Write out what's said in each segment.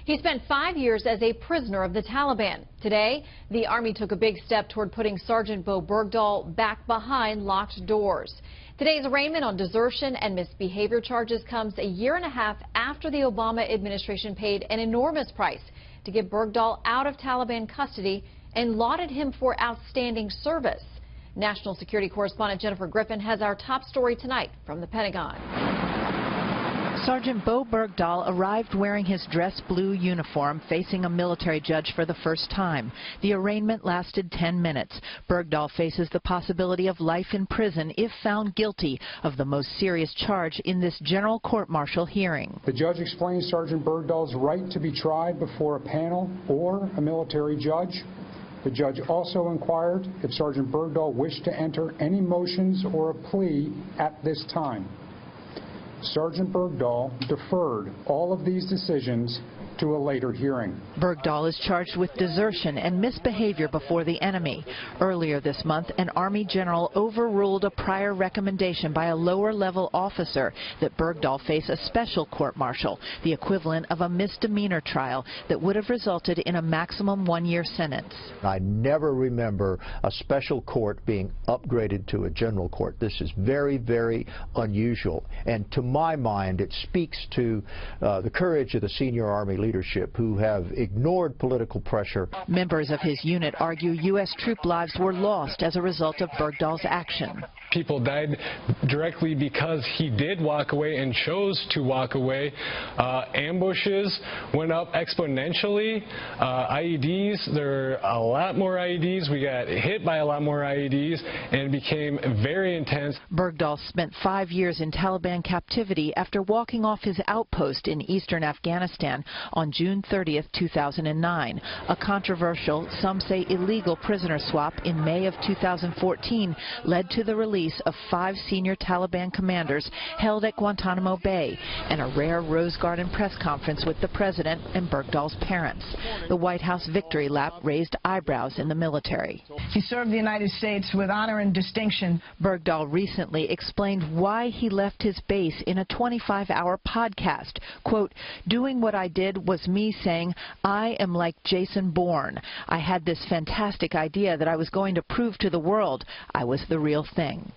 He spent 5 years as a prisoner of the Taliban. Today, the Army took a big step toward putting Sergeant Bergdahl back behind locked doors. Today's arraignment on desertion and misbehavior charges comes a year and a half after the Obama administration paid an enormous price to get Bergdahl out of Taliban custody and lauded him for outstanding service. National security correspondent Jennifer Griffin has our top story tonight from the Pentagon. Sergeant Bergdahl arrived wearing his dress blue uniform, facing a military judge for the first time. The arraignment lasted 10 minutes. Bergdahl faces the possibility of life in prison if found guilty of the most serious charge in this general court-martial hearing. The judge explained Sergeant Bergdahl's right to be tried before a panel or a military judge. The judge also inquired if Sergeant Bergdahl wished to enter any motions or a plea at this time. Sergeant Bergdahl deferred all of these decisions to a later hearing. Bergdahl is charged with desertion and misbehavior before the enemy. Earlier this month, an Army general overruled a prior recommendation by a lower-level officer that Bergdahl face a special court-martial, the equivalent of a misdemeanor trial that would have resulted in a maximum one-year sentence. I never remember a special court being upgraded to a general court. This is very, very unusual. And to my mind, it speaks to the courage of the senior Army leadership who have ignored political pressure. Members of his unit argue U.S. troop lives were lost as a result of Bergdahl's action. People died directly because he did walk away and chose to walk away. Ambushes went up exponentially. IEDs, there are a lot more IEDs. We got hit by a lot more IEDs, and it became very intense. Bergdahl spent 5 years in Taliban captivity after walking off his outpost in eastern Afghanistan on June 30th, 2009. A controversial, some say illegal prisoner swap in May of 2014 led to the release of 5 senior Taliban commanders held at Guantanamo Bay and a rare Rose Garden press conference with the president and Bergdahl's parents. The White House victory lap raised eyebrows in the military. He served the United States with honor and distinction. Bergdahl recently explained why he left his base in a 25-hour podcast. Quote, "Doing what I did was me saying, I am like Jason Bourne. I had this fantastic idea that I was going to prove to the world I was the real thing."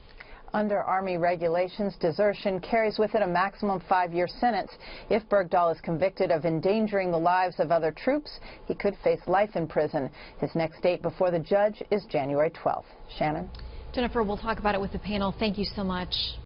Under Army regulations, desertion carries with it a maximum 5-year sentence. If Bergdahl is convicted of endangering the lives of other troops, he could face life in prison. His next date before the judge is January 12th. Shannon? Jennifer, we'll talk about it with the panel. Thank you so much.